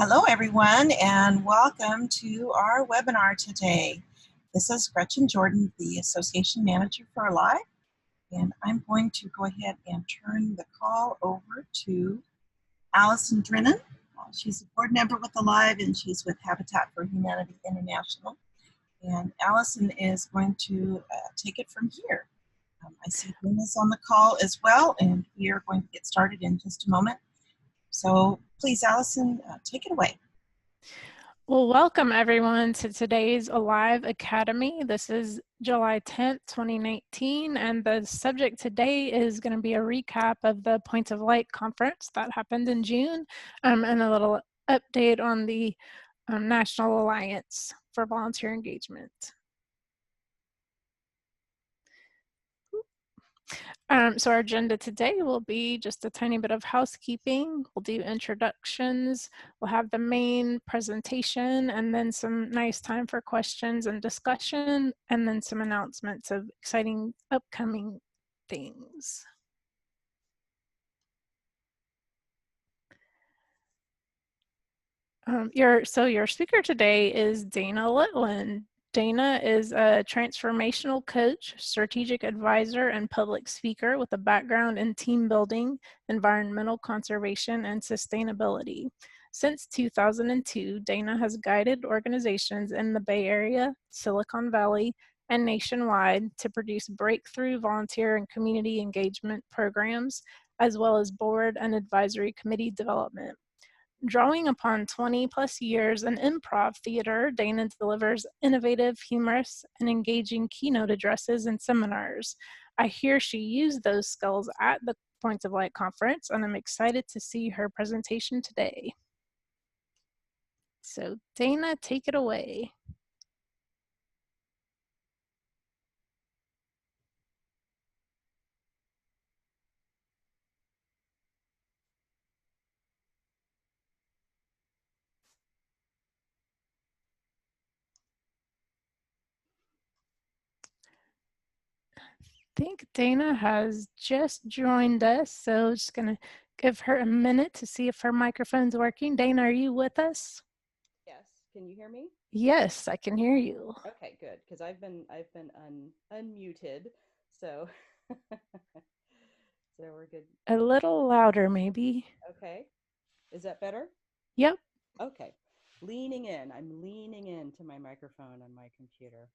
Hello, everyone, and welcome to our webinar today. This is Gretchen Jordan, the Association Manager for Alive, and I'm going to go ahead and turn the call over to Allison Drennan. She's a board member with Alive, and she's with Habitat for Humanity International. And Allison is going to take it from here. I see Dennis on the call as well, and we are going to get started in just a moment. So please, Allison, take it away. Well, welcome everyone to today's Alive Academy. This is July 10th, 2019, and the subject today is going to be a recap of the Points of Light conference that happened in June, and a little update on the National Alliance for Volunteer Engagement. So our agenda today will be just a tiny bit of housekeeping. We'll do introductions, we'll have the main presentation, and then some nice time for questions and discussion, and then some announcements of exciting upcoming things. Your speaker today is Dana Litwin. Dana is a transformational coach, strategic advisor, and public speaker with a background in team building, environmental conservation, and sustainability. Since 2002, Dana has guided organizations in the Bay Area, Silicon Valley, and nationwide to produce breakthrough volunteer and community engagement programs, as well as board and advisory committee development. Drawing upon 20 plus years in improv theater, Dana delivers innovative, humorous, and engaging keynote addresses and seminars. I hear she used those skills at the Points of Light conference, and I'm excited to see her presentation today. So Dana, take it away. I think Dana has just joined us, so just gonna give her a minute to see if her microphone's working. Dana, are you with us? Yes. Can you hear me? Yes, I can hear you. Okay, good. Because I've been unmuted, so so we're good. A little louder, maybe. Okay. Is that better? Yep. Okay. Leaning in. I'm leaning into my microphone on my computer.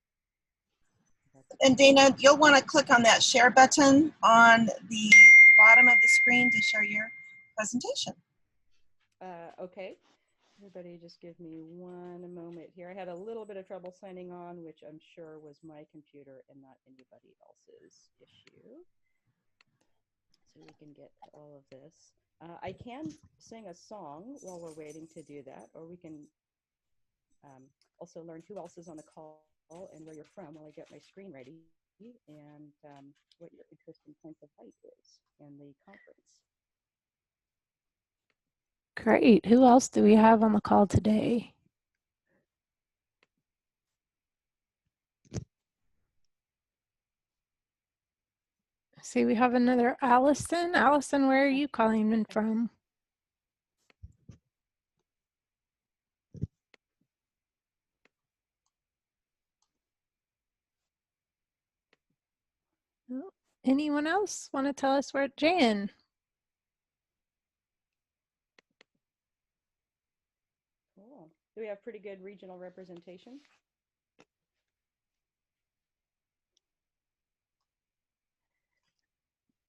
And Dana, you'll want to click on that share button on the bottom of the screen to share your presentation. Okay. Everybody just give me one moment here. I had a little bit of trouble signing on, which I'm sure was my computer and not anybody else's issue. So we can get to all of this. I can sing a song while we're waiting to do that, or we can also learn who else is on the call and where you're from while I get my screen ready, and what your interest in Points of Light is in the conference. Great. Who else do we have on the call today? See, we have another Allison. Allison, where are you calling in from? Oh, anyone else want to tell us where? Jan? Cool. Do we have pretty good regional representation?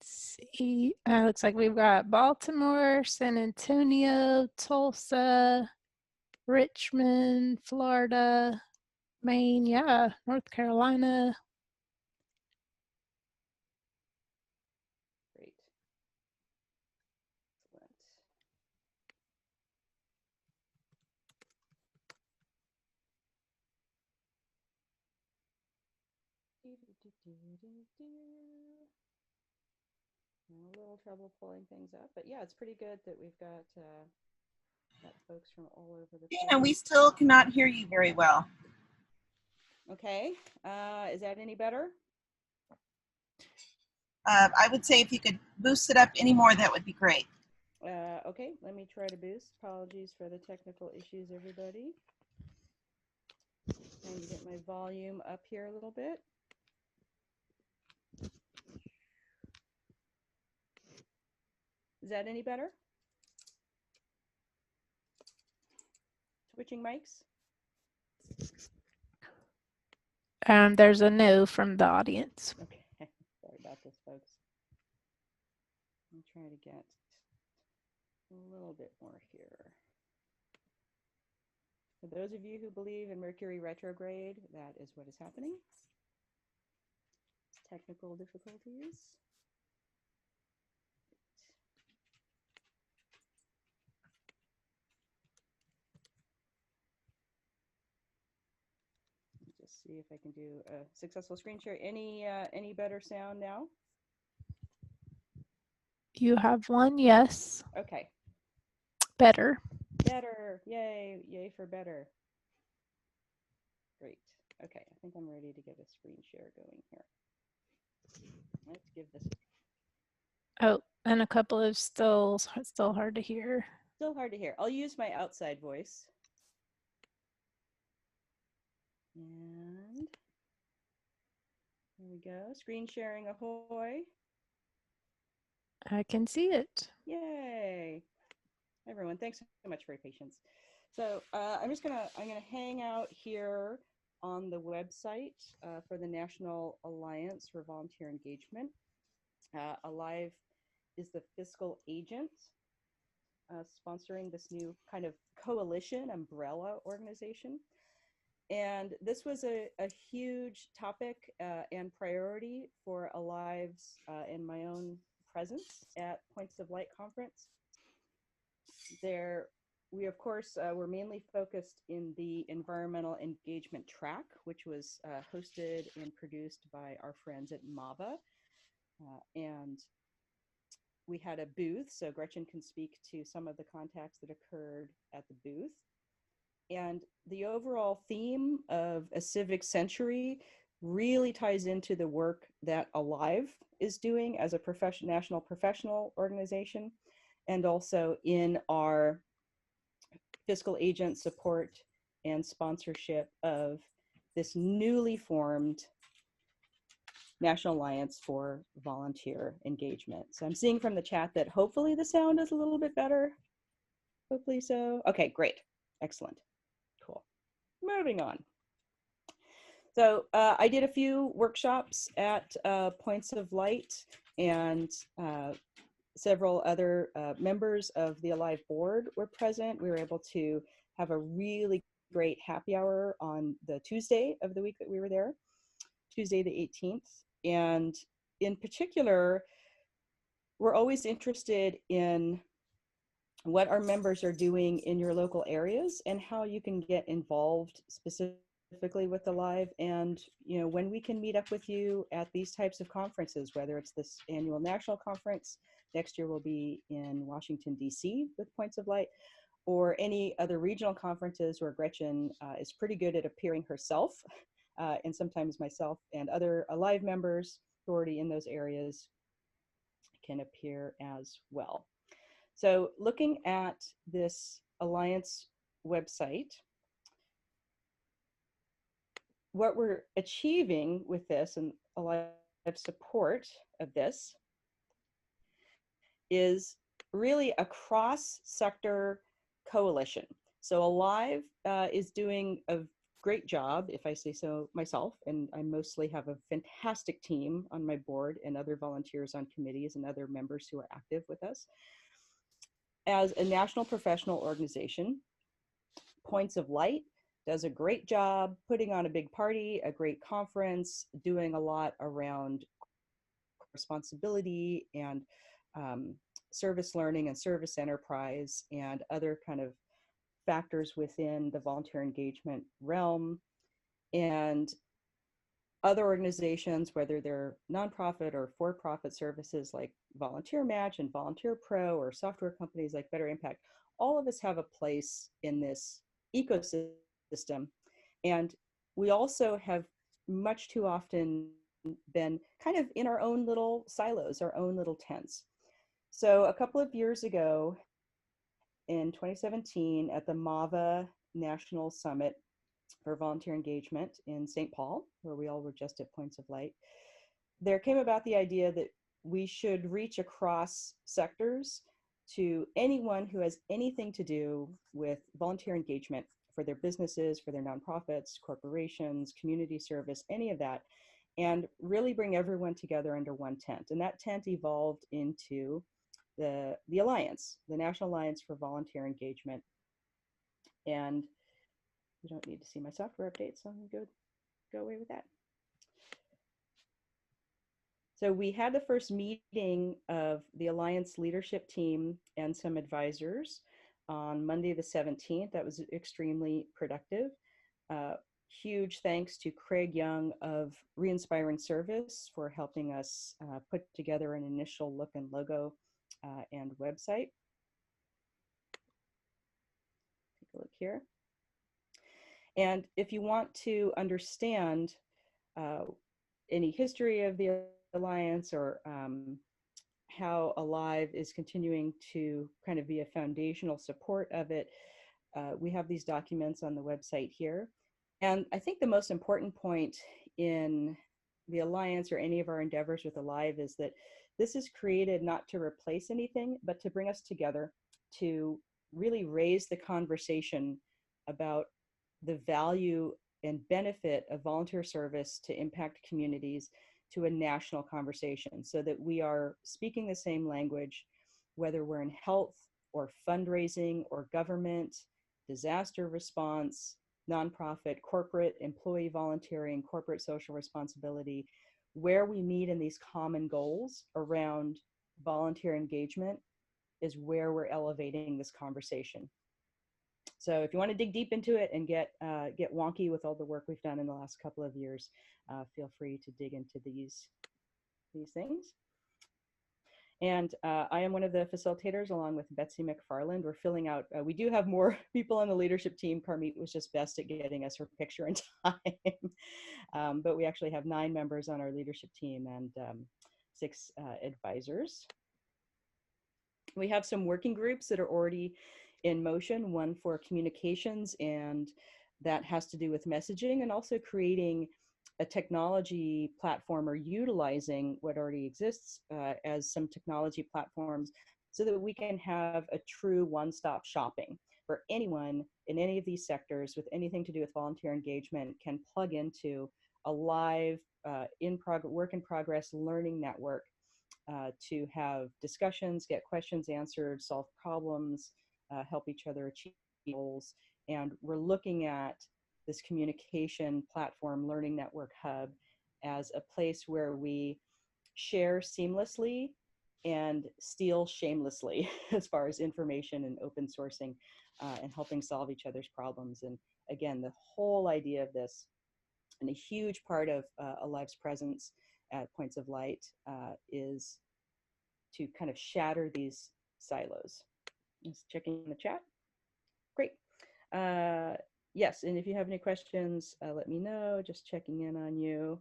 See, looks like we've got Baltimore, San Antonio, Tulsa, Richmond, Florida, Maine, yeah, North Carolina. Great. Excellent. A little trouble pulling things up, but yeah, it's pretty good that we've got folks from all over the place. And we still cannot hear you very well. Okay, is that any better? I would say if you could boost it up any more, that would be great. Okay, let me try to boost. Apologies for the technical issues, everybody. Trying to get my volume up here a little bit. Is that any better? Switching mics? There's a no from the audience. Okay, sorry about this, folks. I'm trying to get a little bit more here. For those of you who believe in Mercury retrograde, that is what is happening. Technical difficulties. Just see if I can do a successful screen share. Any better sound now? You have one yes. Okay. Better. Better. Yay. Yay for better. Great. Okay. I think I'm ready to get a screen share going here. Let's give this. Oh, and a couple of still hard to hear. Still hard to hear. I'll use my outside voice. And here we go. Screen sharing ahoy. I can see it. Yay. Everyone, thanks so much for your patience. So I'm gonna hang out here on the website for the National Alliance for Volunteer Engagement. Alive is the fiscal agent sponsoring this new kind of coalition umbrella organization. And this was a huge topic and priority for Alive's and my own presence at Points of Light Conference. We of course were mainly focused in the environmental engagement track, which was hosted and produced by our friends at MAVA. And we had a booth, so Gretchen can speak to some of the contacts that occurred at the booth. And the overall theme of a civic century really ties into the work that Alive is doing as a national professional organization, and also in our fiscal agent support and sponsorship of this newly formed National Alliance for Volunteer Engagement. So I'm seeing from the chat that hopefully the sound is a little bit better. Hopefully so. Okay, great. Excellent. Cool. Moving on. So I did a few workshops at Points of Light, and several other members of the Alive board were present. We were able to have a really great happy hour on the Tuesday of the week that we were there, Tuesday the 18th. And in particular, we're always interested in what our members are doing in your local areas and how you can get involved specifically with Alive, and when we can meet up with you at these types of conferences, whether it's this annual national conference. Next year we'll be in Washington, D.C. with Points of Light, or any other regional conferences where Gretchen is pretty good at appearing herself, and sometimes myself and other Alive members who are already in those areas can appear as well. So looking at this Alliance website, what we're achieving with this and Alive support of this is really a cross-sector coalition. So Alive is doing a great job, if I say so myself, and I mostly have a fantastic team on my board and other volunteers on committees and other members who are active with us. As a national professional organization, Points of Light does a great job putting on a big party, a great conference, doing a lot around responsibility and service learning and service enterprise and other kind of factors within the volunteer engagement realm. And other organizations, whether they're nonprofit or for-profit services like Volunteer Match and Volunteer Pro, or software companies like Better Impact, all of us have a place in this ecosystem. And we also have much too often been kind of in our own little silos, our own little tents. So a couple of years ago, in 2017 at the MAVA National Summit for Volunteer Engagement in St. Paul, where we all were just at Points of Light. There came about the idea that we should reach across sectors to anyone who has anything to do with volunteer engagement for their businesses, for their nonprofits, corporations, community service, any of that, and really bring everyone together under one tent. And that tent evolved into the Alliance, the National Alliance for Volunteer Engagement. And you don't need to see my software update, so I'm going to go away with that. So we had the first meeting of the Alliance leadership team and some advisors on Monday the 17th. That was extremely productive. Huge thanks to Craig Young of Re-Inspiring Service for helping us put together an initial look and logo and website. Take a look here. And if you want to understand any history of the Alliance or how Alive is continuing to kind of be a foundational support of it, we have these documents on the website here. And I think the most important point in the Alliance or any of our endeavors with Alive is that this is created not to replace anything, but to bring us together to really raise the conversation about the value and benefit of volunteer service to impact communities to a national conversation, so that we are speaking the same language, whether we're in health or fundraising or government, disaster response, nonprofit, corporate, employee volunteering, corporate social responsibility. Where we meet in these common goals around volunteer engagement is where we're elevating this conversation. So if you want to dig deep into it and get wonky with all the work we've done in the last couple of years, feel free to dig into these things. And I am one of the facilitators along with Betsy McFarland. We're filling out, we do have more people on the leadership team. Carmeet was just best at getting us her picture in time. But we actually have 9 members on our leadership team and 6 advisors. We have some working groups that are already in motion, one for communications, and that has to do with messaging, and also creating a technology platform or utilizing what already exists as some technology platforms so that we can have a true one-stop shopping for anyone in any of these sectors with anything to do with volunteer engagement can plug into a live work in progress learning network to have discussions, get questions answered, solve problems, help each other achieve goals. And we're looking at this communication platform learning network hub as a place where we share seamlessly and steal shamelessly as far as information and open sourcing and helping solve each other's problems. And again, the whole idea of this and a huge part of Alive's presence at Points of Light is to kind of shatter these silos. Just checking the chat. Great. Yes, and if you have any questions, let me know. Just checking in on you.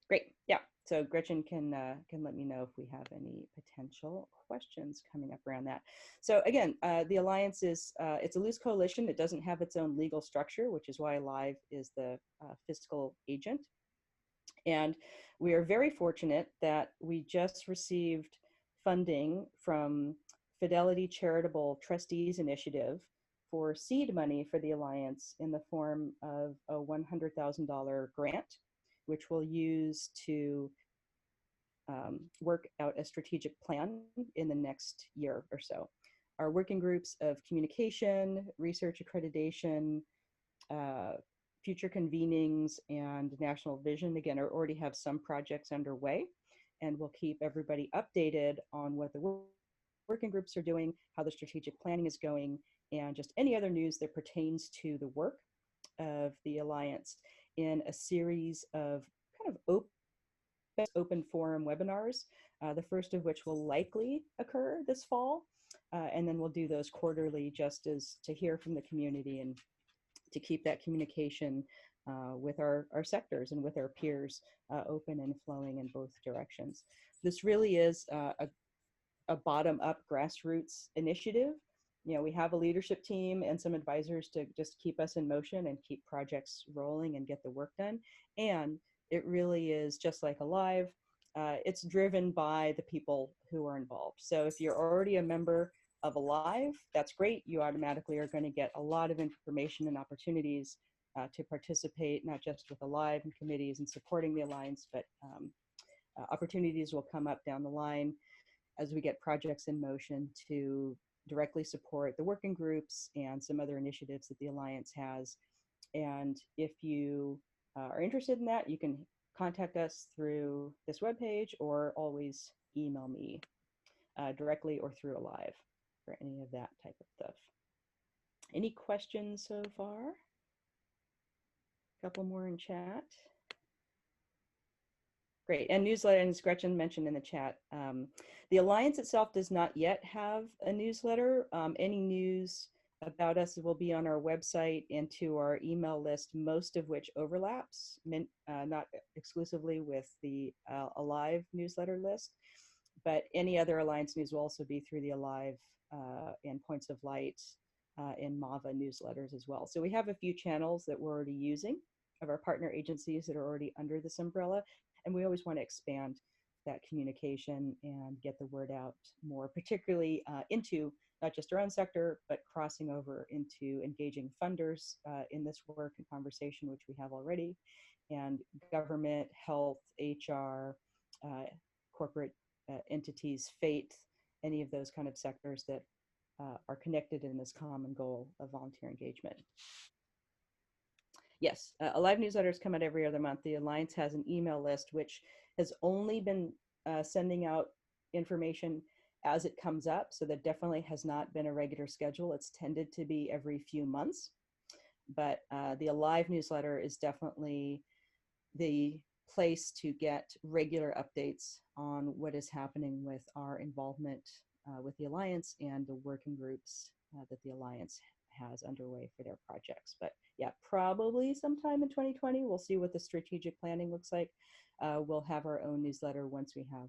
Great. Yeah. So Gretchen can let me know if we have any potential questions coming up around that. So again, the Alliance is it's a loose coalition. It doesn't have its own legal structure, which is why Alive is the fiscal agent. And we are very fortunate that we just received funding from Fidelity Charitable Trustees Initiative for seed money for the Alliance in the form of a $100,000 grant, which we'll use to work out a strategic plan in the next year or so. Our working groups of communication, research accreditation, future convenings, and national vision, again, already have some projects underway, and we'll keep everybody updated on what the working groups are doing, how the strategic planning is going, and just any other news that pertains to the work of the Alliance in a series of kind of open forum webinars, the first of which will likely occur this fall. And then we'll do those quarterly just as to hear from the community and to keep that communication with our sectors and with our peers open and flowing in both directions. This really is a a bottom-up grassroots initiative. We have a leadership team and some advisors to just keep us in motion and keep projects rolling and get the work done. And it really is just like Alive. It's driven by the people who are involved. So if you're already a member of Alive, that's great. You automatically are going to get a lot of information and opportunities to participate, not just with Alive and committees and supporting the Alliance, but opportunities will come up down the line as we get projects in motion to directly support the working groups and some other initiatives that the Alliance has. And if you are interested in that, you can contact us through this webpage or always email me directly or through Alive for any of that type of stuff. Any questions so far? A couple more in chat. Great, and newsletter, and as Gretchen mentioned in the chat, the Alliance itself does not yet have a newsletter. Any news about us will be on our website and to our email list, most of which overlaps, not exclusively with the Alive newsletter list, but any other Alliance news will also be through the Alive and Points of Light and MAVA newsletters as well. So we have a few channels that we're already using of our partner agencies that are already under this umbrella. And we always want to expand that communication and get the word out more, particularly into not just our own sector, but crossing over into engaging funders in this work and conversation, which we have already, and government, health, HR, corporate entities, faith, any of those kind of sectors that are connected in this common goal of volunteer engagement. Yes, Alive newsletters come out every other month. The Alliance has an email list, which has only been sending out information as it comes up. So that definitely has not been a regular schedule. It's tended to be every few months. But the Alive newsletter is definitely the place to get regular updates on what is happening with our involvement with the Alliance and the working groups that the Alliance has underway for their projects. But yeah, probably sometime in 2020, we'll see what the strategic planning looks like. We'll have our own newsletter once we have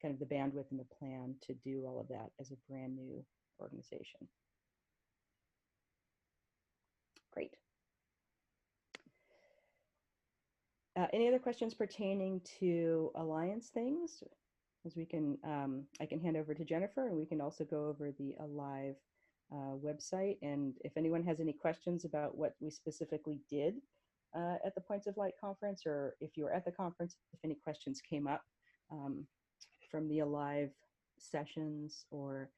kind of the bandwidth and the plan to do all of that as a brand new organization. Great. Any other questions pertaining to Alliance things? As we can, I can hand over to Jennifer, and we can also go over the Alive website. And if anyone has any questions about what we specifically did at the Points of Light conference, or if you were at the conference, if any questions came up from the Alive sessions or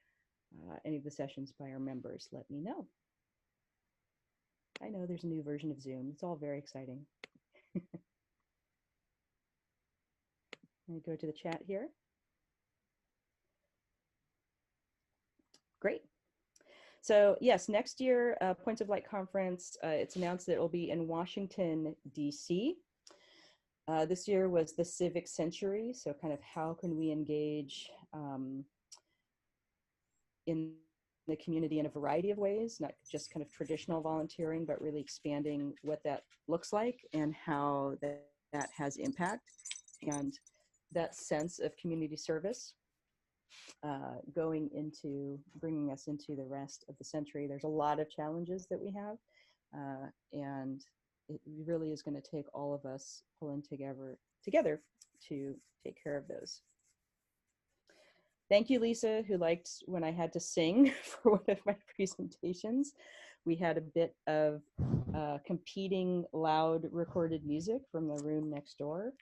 any of the sessions by our members, let me know. I know there's a new version of Zoom. It's all very exciting. Let me go to the chat here. Great. So yes, next year, Points of Light conference, it's announced that it will be in Washington, DC. This year was the civic century. So kind of how can we engage in the community in a variety of ways, not just kind of traditional volunteering, but really expanding what that looks like and how that has impact, and that sense of community service. Going into bringing us into the rest of the century. There's a lot of challenges that we have, and it really is going to take all of us pulling together to take care of those. Thank you, Lisa, who liked when I had to sing for one of my presentations. We had a bit of competing loud recorded music from the room next door,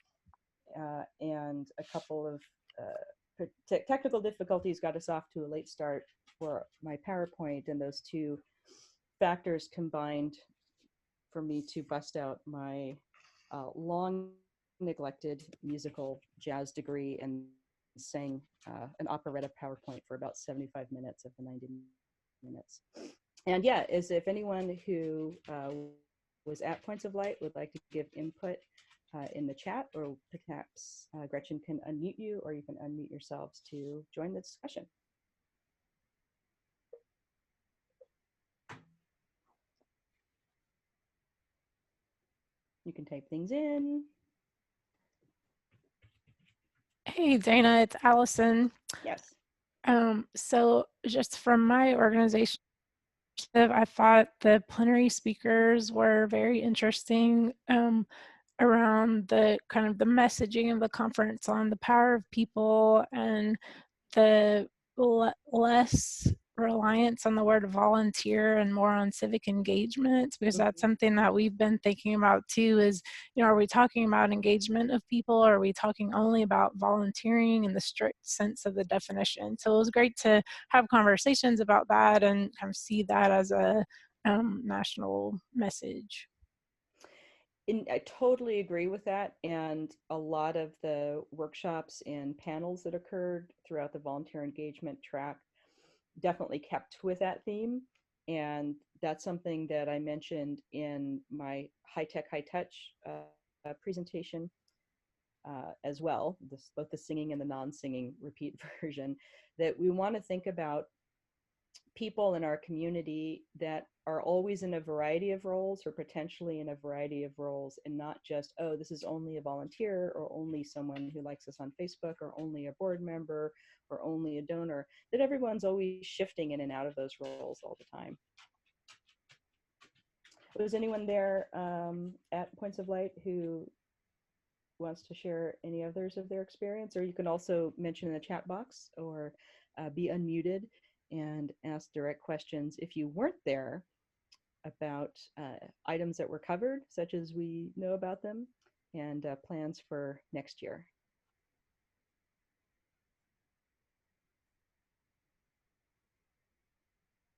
and a couple of technical difficulties got us off to a late start for my PowerPoint, and those two factors combined for me to bust out my long neglected musical jazz degree and sang an operetta PowerPoint for about 75 minutes of the 90 minutes. And yeah, as if anyone who was at Points of Light would like to give input in the chat, or perhaps Gretchen can unmute you, or you can unmute yourselves to join the discussion. You can type things in. Hey, Dana, it's Allison. Yes. So just from my organization, I thought the plenary speakers were very interesting around the kind of the messaging of the conference on the power of people and the less reliance on the word volunteer and more on civic engagement, because that's something that we've been thinking about too. Is, are we talking about engagement of people, or are we talking only about volunteering in the strict sense of the definition? So it was great to have conversations about that and kind of see that as a national message. I totally agree with that. And a lot of the workshops and panels that occurred throughout the volunteer engagement track definitely kept with that theme. And that's something that I mentioned in my high tech, high touch presentation as well, both the singing and the non-singing repeat version, that we want to think about people in our community that are always in a variety of roles or potentially in a variety of roles, and not just, oh, this is only a volunteer or only someone who likes us on Facebook or only a board member or only a donor, that everyone's always shifting in and out of those roles all the time. Was anyone there at Points of Light who wants to share any others of their experience? Or you can also mention in the chat box or be unmuted and ask direct questions if you weren't there about items that were covered, such as we know about them, and plans for next year.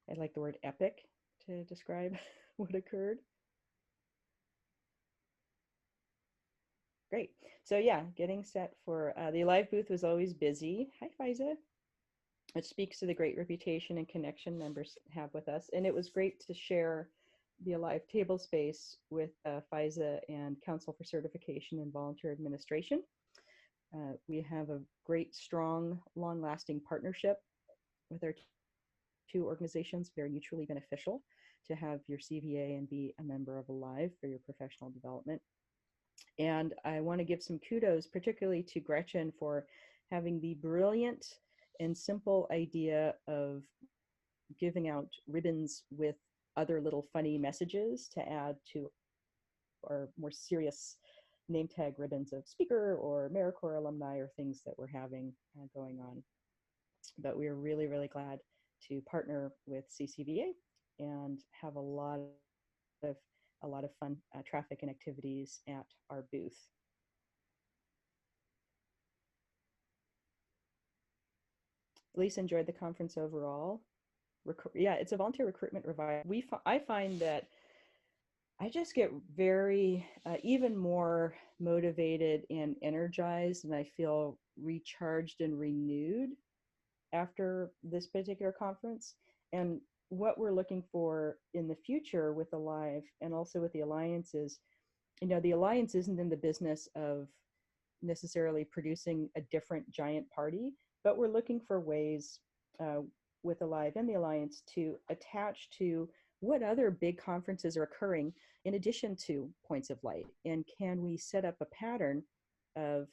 I like the word epic to describe what occurred. Great. So yeah, getting set for the Alive booth was always busy. Hi, Faiza. It speaks to the great reputation and connection members have with us. And it was great to share the Alive table space with Faiza and Council for Certification and Volunteer Administration. We have a great, strong, long-lasting partnership with our two organizations, very mutually beneficial to have your CVA and be a member of Alive for your professional development. And I want to give some kudos, particularly to Gretchen, for having the brilliant and simple idea of giving out ribbons with other little funny messages to add to our more serious name tag ribbons of speaker or AmeriCorps alumni or things that we're having going on. But we are really, really glad to partner with CCVA and have a lot of fun traffic and activities at our booth. Lisa enjoyed the conference overall. Yeah, it's a volunteer recruitment revival. I find that I just get very, even more motivated and energized, and I feel recharged and renewed after this particular conference. And what we're looking for in the future with Alive and also with the alliances, the alliance isn't in the business of necessarily producing a different giant party, but we're looking for ways with Alive and the alliance to attach to what other big conferences are occurring in addition to Points of Light, and can we set up a pattern of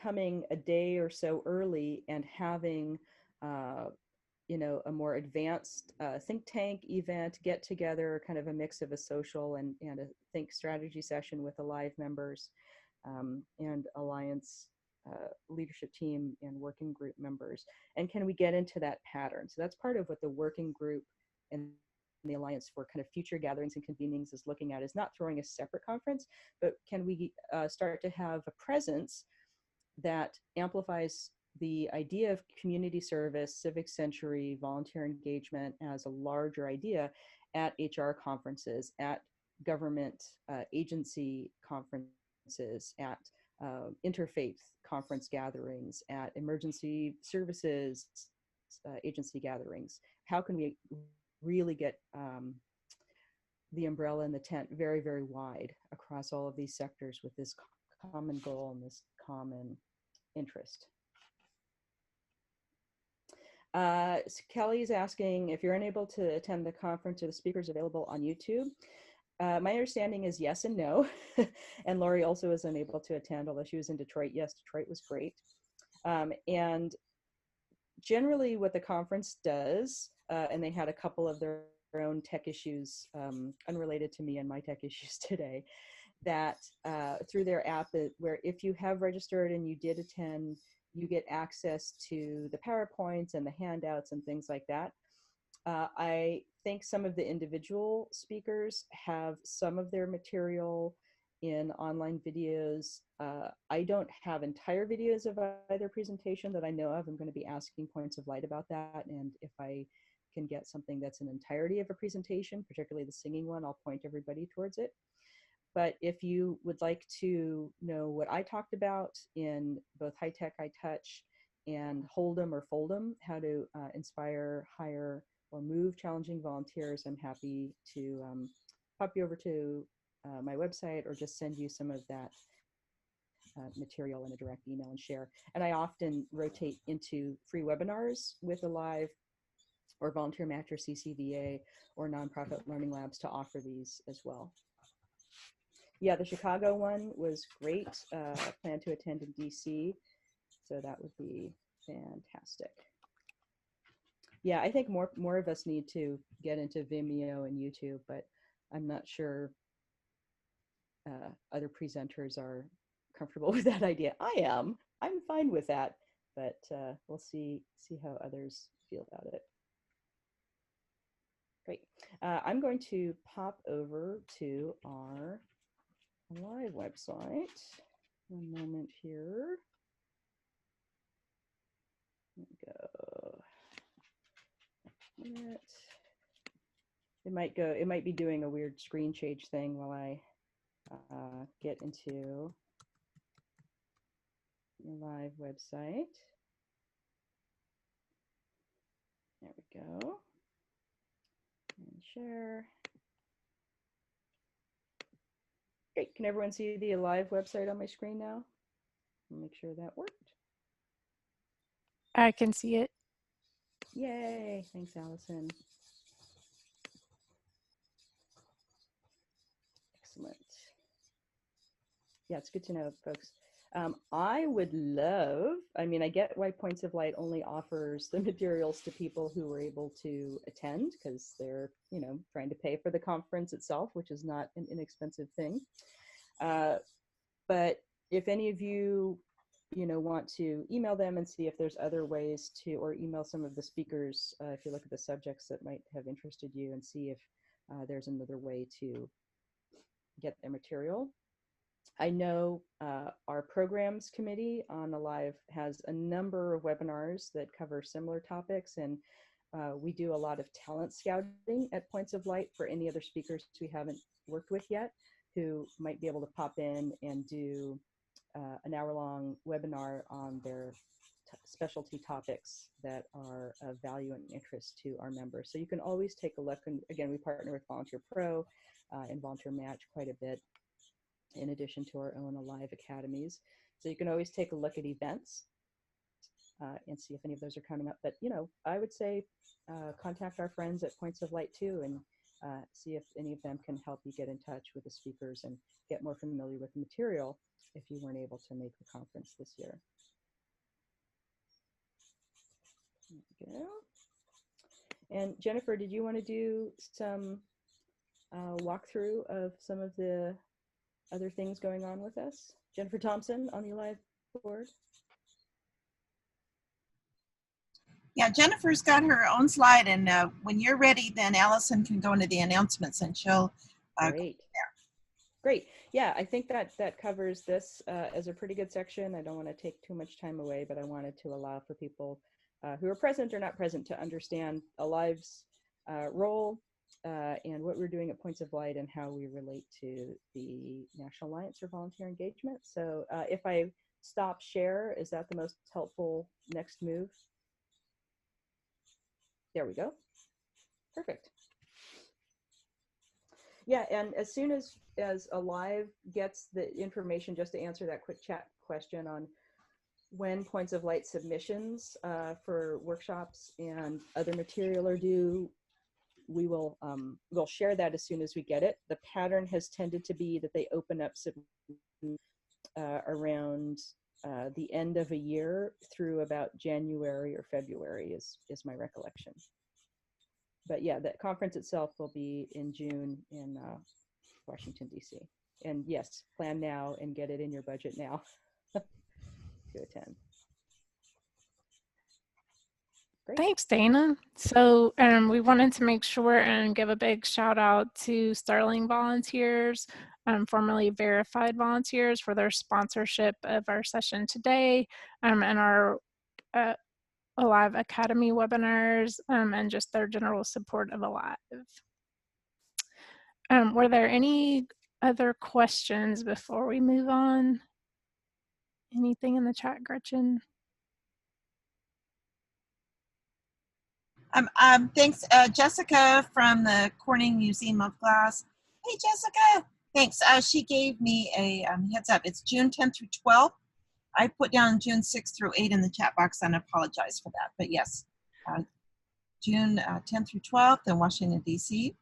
coming a day or so early and having a more advanced think tank event, get together, kind of a mix of a social and a think strategy session with Alive members and alliance leadership team and working group members. And can we get into that pattern? So that's part of what the working group and the alliance for kind of future gatherings and convenings is looking at, is not throwing a separate conference, but can we start to have a presence that amplifies the idea of community service, civic century, volunteer engagement as a larger idea at HR conferences, at government agency conferences, at interfaith conference gatherings, at emergency services agency gatherings. How can we really get the umbrella and the tent very, very wide across all of these sectors with this common goal and this common interest? So Kelly's asking if you're unable to attend the conference, are the speakers available on YouTube? My understanding is yes and no. And Lori also was unable to attend, although she was in Detroit. Yes, Detroit was great. And generally what the conference does, and they had a couple of their own tech issues unrelated to me and my tech issues today, that through their app, where if you have registered and you did attend, you get access to the PowerPoints and the handouts and things like that. I think some of the individual speakers have some of their material in online videos. I don't have entire videos of either presentation that I know of. I'm going to be asking Points of Light about that. And if I can get something that's an entirety of a presentation, particularly the singing one, I'll point everybody towards it. But if you would like to know what I talked about in both High Tech, High Touch, and Hold 'em or Fold 'em, how to inspire, hire, or move challenging volunteers, I'm happy to pop you over to my website or just send you some of that material in a direct email and share. And I often rotate into free webinars with Alive or Volunteer Match or CCVA or Nonprofit Learning Labs to offer these as well. Yeah, the Chicago one was great. I plan to attend in DC, so that would be fantastic. Yeah, I think more of us need to get into Vimeo and YouTube, but I'm not sure other presenters are comfortable with that idea. I am. I'm fine with that, but we'll see how others feel about it. Great. I'm going to pop over to our Alive website. One moment here. There we go. It might be doing a weird screen change thing while I get into the Live website. There we go. And share. Great. Can everyone see the Alive website on my screen now? I'll make sure that worked. I can see it. Yay. Thanks, Allison. Excellent. Yeah, it's good to know, folks. I would love, I mean, I get why Points of Light only offers the materials to people who were able to attend because they're, trying to pay for the conference itself, which is not an inexpensive thing. But if any of you, want to email them and see if there's other ways to, or email some of the speakers, if you look at the subjects that might have interested you and see if there's another way to get their material. I know our programs committee on Alive has a number of webinars that cover similar topics, and we do a lot of talent scouting at Points of Light for any other speakers we haven't worked with yet who might be able to pop in and do an hour-long webinar on their specialty topics that are of value and interest to our members. So you can always take a look, and again, we partner with Volunteer Pro and Volunteer Match quite a bit, in addition to our own Alive academies. So you can always take a look at events and see if any of those are coming up. But, I would say contact our friends at Points of Light too and see if any of them can help you get in touch with the speakers and get more familiar with the material if you weren't able to make the conference this year. There we go. And Jennifer, did you want to do some walkthrough of some of the other things going on with us? Jennifer Thompson on the Alive board. Yeah, Jennifer's got her own slide, and when you're ready, then Allison can go into the announcements and she'll Great. Great. Yeah, I think that covers this as a pretty good section. I don't want to take too much time away, but I wanted to allow for people who are present or not present to understand Alive's role and what we're doing at Points of Light and how we relate to the National Alliance for Volunteer Engagement. So if I stop share, is that the most helpful next move? There we go. Perfect. Yeah, and as soon as Alive gets the information, just to answer that quick chat question on when Points of Light submissions for workshops and other material are due, we'll share that as soon as we get it. The pattern has tended to be that they open up around the end of a year through about January or February is my recollection. But yeah, the conference itself will be in June in Washington, D.C. And yes, plan now and get it in your budget now to attend. Great. Thanks, Dana. So we wanted to make sure and give a big shout out to Sterling Volunteers, formerly Verified Volunteers, for their sponsorship of our session today and our Alive Academy webinars and just their general support of Alive. Were there any other questions before we move on? Anything in the chat, Gretchen? Thanks, Jessica from the Corning Museum of Glass. Hey, Jessica. Thanks. She gave me a heads up. It's June 10th through 12th. I put down June 6th through 8 in the chat box and apologize for that. But yes, June 10th through 12th in Washington, D.C.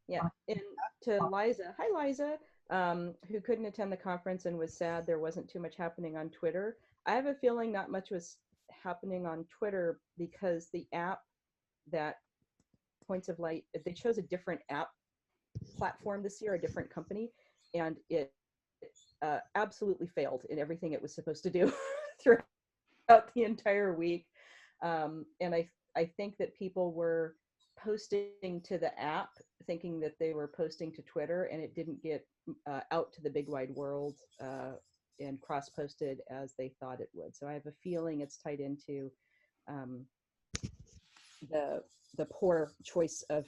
Yeah, and to Liza, hi Liza, who couldn't attend the conference and was sad there wasn't too much happening on Twitter. I have a feeling not much was happening on Twitter because the app that Points of Light, they chose a different app platform this year, a different company, and it absolutely failed in everything it was supposed to do throughout the entire week. And I think that people were posting to the app thinking that they were posting to Twitter, and it didn't get out to the big wide world and cross-posted as they thought it would. So I have a feeling it's tied into the poor choice of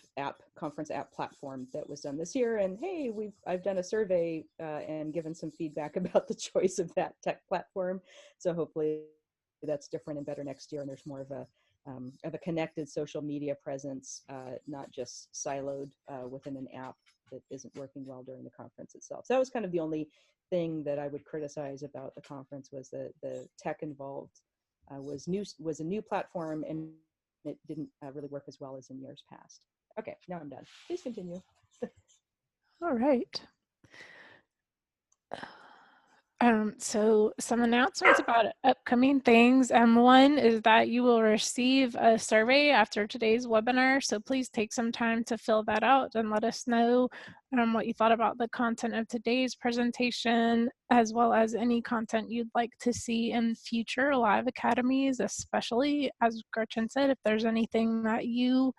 conference app platform that was done this year. And hey, I've done a survey and given some feedback about the choice of that tech platform. So hopefully that's different and better next year, and there's more of a connected social media presence, not just siloed within an app that isn't working well during the conference itself. So that was kind of the only thing that I would criticize about the conference, was that the tech involved was a new platform, and it didn't really work as well as in years past. Okay, now I'm done. Please continue. All right. So some announcements about upcoming things. One is that you will receive a survey after today's webinar. So please take some time to fill that out and let us know what you thought about the content of today's presentation, as well as any content you'd like to see in future Alive Academies, especially, as Gretchen said, if there's anything that you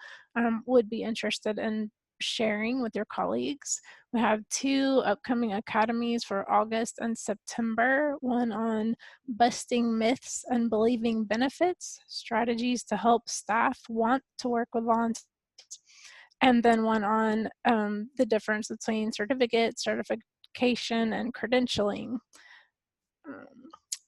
would be interested in sharing with your colleagues. We have 2 upcoming academies for August and September, one on busting myths and believing benefits, strategies to help staff want to work with volunteers, and then one on the difference between certificate, certification, and credentialing.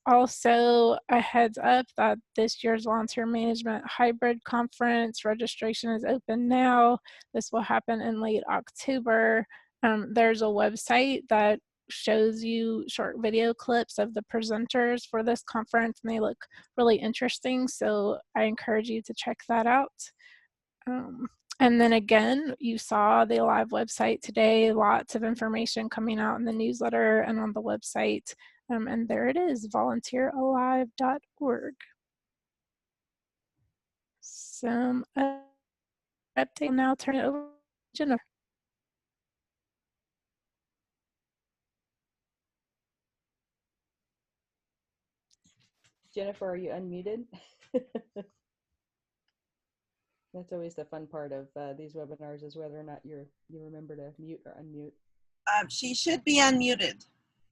Also, a heads up that this year's Volunteer Management Hybrid Conference registration is open now. This will happen in late October. There's a website that shows you short video clips of the presenters for this conference, and they look really interesting, so I encourage you to check that out. And then again, you saw the Alive website today, lots of information coming out in the newsletter and on the website. And there it is, volunteeralive.org. Some update. Now turn it over to Jennifer. Jennifer, are you unmuted? That's always the fun part of these webinars, is whether or not you remember to mute or unmute. She should be unmuted.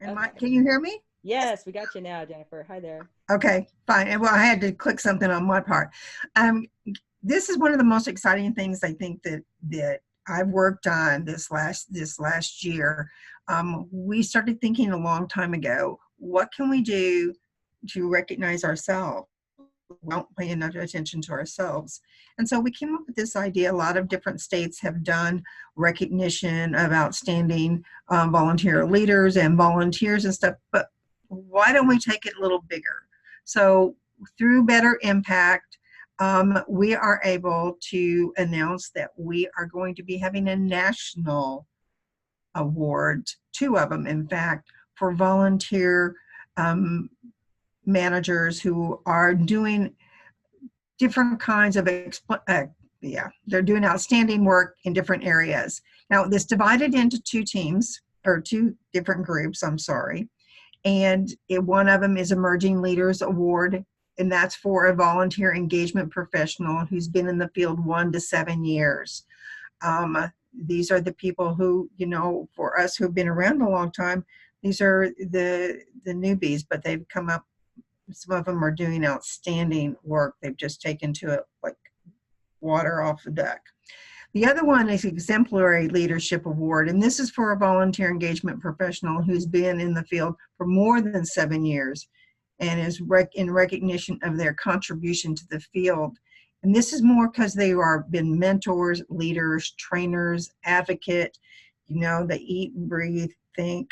Okay. Can you hear me? Yes, we got you now, Jennifer. Hi there. Okay, fine. And well, I had to click something on my part. This is one of the most exciting things I think that I've worked on this last year. We started thinking a long time ago, what can we do to recognize ourselves? We don't pay enough attention to ourselves. And so we came up with this idea. A lot of different states have done recognition of outstanding volunteer leaders and volunteers and stuff, but why don't we take it a little bigger? So through Better Impact, we are able to announce that we are going to be having a national award, 2 of them, in fact, for volunteer managers who are doing different kinds of, they're doing outstanding work in different areas. Now, this divided into 2 teams, or 2 different groups, I'm sorry. And one of them is Emerging Leaders Award, and that's for a volunteer engagement professional who's been in the field 1 to 7 years. These are the people who, you know, for us who've been around a long time, these are the newbies, but they've come up. Some of them are doing outstanding work. They've just taken to it like water off the duck. The other one is Exemplary Leadership Award, and this is for a volunteer engagement professional who's been in the field for more than 7 years and is in recognition of their contribution to the field. And this is more because they are been mentors, leaders, trainers, advocate, you know, the eat, breathe, think,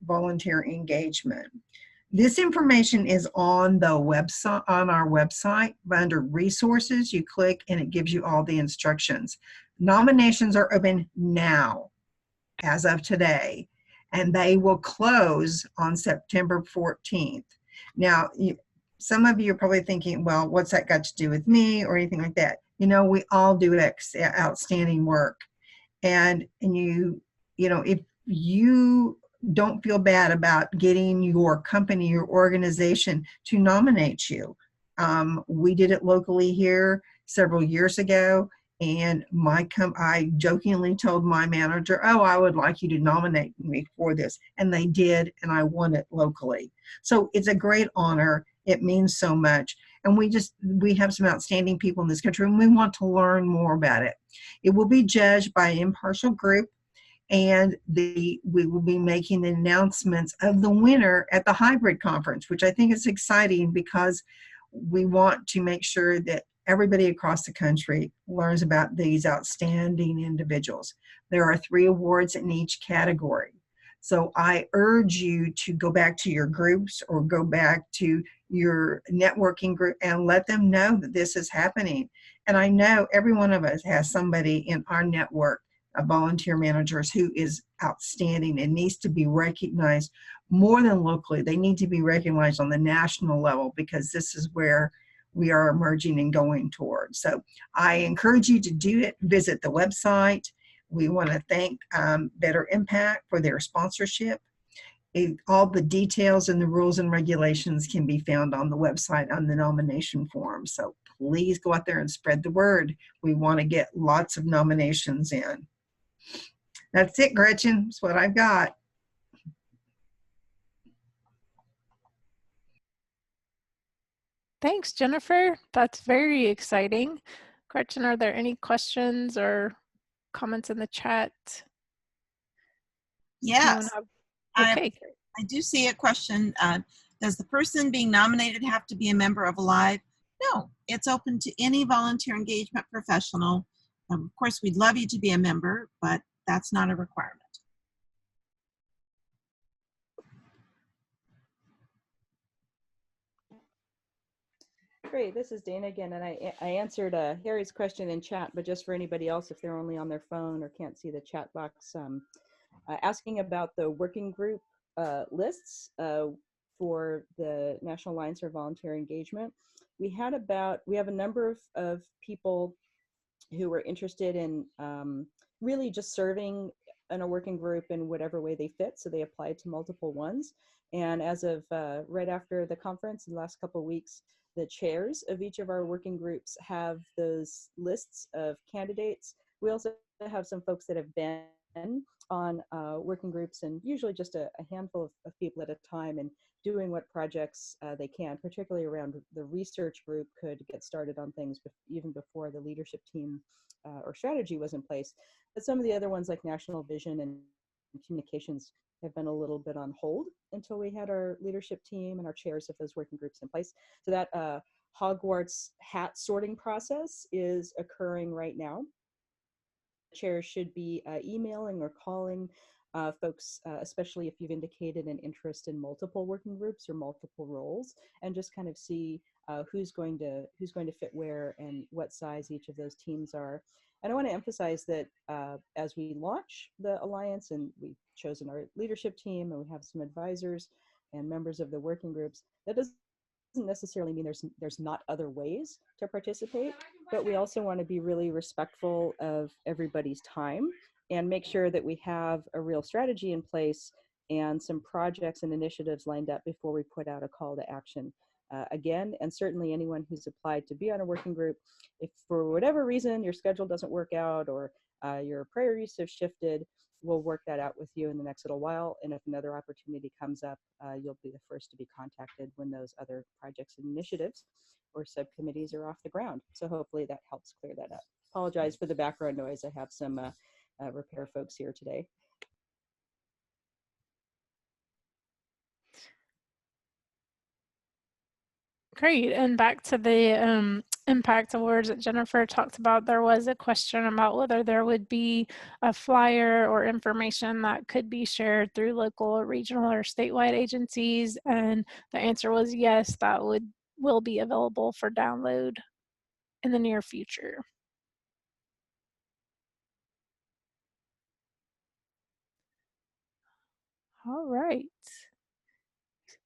volunteer engagement. This information is on the website, on our website. Under resources, you click and it gives you all the instructions. Nominations are open now, as of today, and they will close on September 14th. Now, some of you are probably thinking, well, what's that got to do with me or anything like that? You know, we all do outstanding work. And you know, if you don't feel bad about getting your company, your organization to nominate you. We did it locally here several years ago, and I jokingly told my manager, oh, I would like you to nominate me for this. And they did, and I won it locally. So it's a great honor. It means so much. And we have some outstanding people in this country, and we want to learn more about it. It will be judged by an impartial group, and we will be making the announcements of the winner at the hybrid conference, which I think is exciting because we want to make sure that everybody across the country learns about these outstanding individuals. There are 3 awards in each category. So I urge you to go back to your groups or go back to your networking group and let them know that this is happening. And I know every one of us has somebody in our network of volunteer managers who is outstanding and needs to be recognized more than locally. They need to be recognized on the national level because this is where we are emerging and going towards. So I encourage you to do it. Visit the website. We want to thank Better Impact for their sponsorship. All the details and the rules and regulations can be found on the website on the nomination form. So please go out there and spread the word. We want to get lots of nominations in. That's it, Gretchen. That's what I've got. Thanks, Jennifer. That's very exciting. Gretchen, are there any questions or comments in the chat? Yes. Okay. I do see a question. Does the person being nominated have to be a member of Alive? No, it's open to any volunteer engagement professional. Of course, we'd love you to be a member, but that's not a requirement. Great, this is Dana again, and I answered Harry's question in chat, but just for anybody else, if they're only on their phone or can't see the chat box, asking about the working group lists for the National Alliance for Volunteer Engagement. We have a number of people who were interested in really just serving in a working group in whatever way they fit. So they applied to multiple ones. And as of right after the conference in the last couple of weeks, the chairs of each of our working groups have those lists of candidates. We also have some folks that have been on working groups, and usually just a handful of people at a time, and doing what projects they can, particularly around the research group could get started on things even before the leadership team or strategy was in place. But some of the other ones like National Vision and Communications have been a little bit on hold until we had our leadership team and our chairs of those working groups in place. So that Hogwarts hat sorting process is occurring right now. Chairs should be emailing or calling folks, especially if you've indicated an interest in multiple working groups or multiple roles, and just kind of see who's going to fit where and what size each of those teams are. And I want to emphasize that as we launch the Alliance, and we've chosen our leadership team, and we have some advisors and members of the working groups, that doesn't necessarily mean there's not other ways to participate, but we also want to be really respectful of everybody's time and make sure that we have a real strategy in place and some projects and initiatives lined up before we put out a call to action. Again, and certainly anyone who's applied to be on a working group, if for whatever reason your schedule doesn't work out or your priorities have shifted, we'll work that out with you in the next little while. And if another opportunity comes up, you'll be the first to be contacted when those other projects and initiatives or subcommittees are off the ground. So hopefully that helps clear that up. Apologize for the background noise. I have some repair folks here today. Great. And back to the impact awards that Jennifer talked about, there was a question about whether there would be a flyer or information that could be shared through local, regional, or statewide agencies. And the answer was yes, that will be available for download in the near future. All right.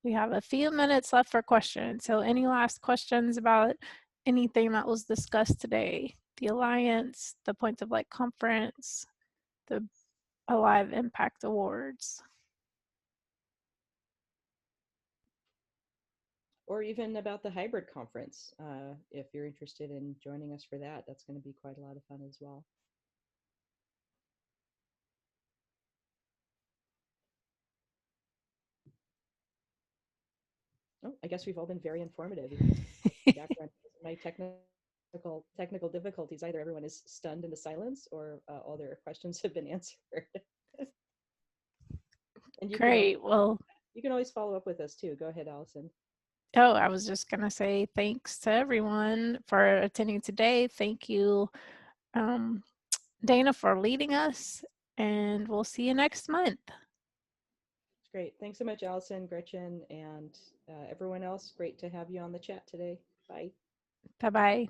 We have a few minutes left for questions. So any last questions about anything that was discussed today? The Alliance, the Points of Light Conference, the Alive Impact Awards. Or even about the hybrid conference. If you're interested in joining us for that, that's going to be quite a lot of fun as well. Oh, I guess we've all been very informative. Background, my technical difficulties. Either everyone is stunned into silence, or all their questions have been answered. And Great. Well, you can always follow up with us too. Go ahead, Allison. Oh, I was just going to say thanks to everyone for attending today. Thank you, Dana, for leading us, and we'll see you next month. Great. Thanks so much, Allison, Gretchen, and everyone else. Great to have you on the chat today. Bye. Bye-bye.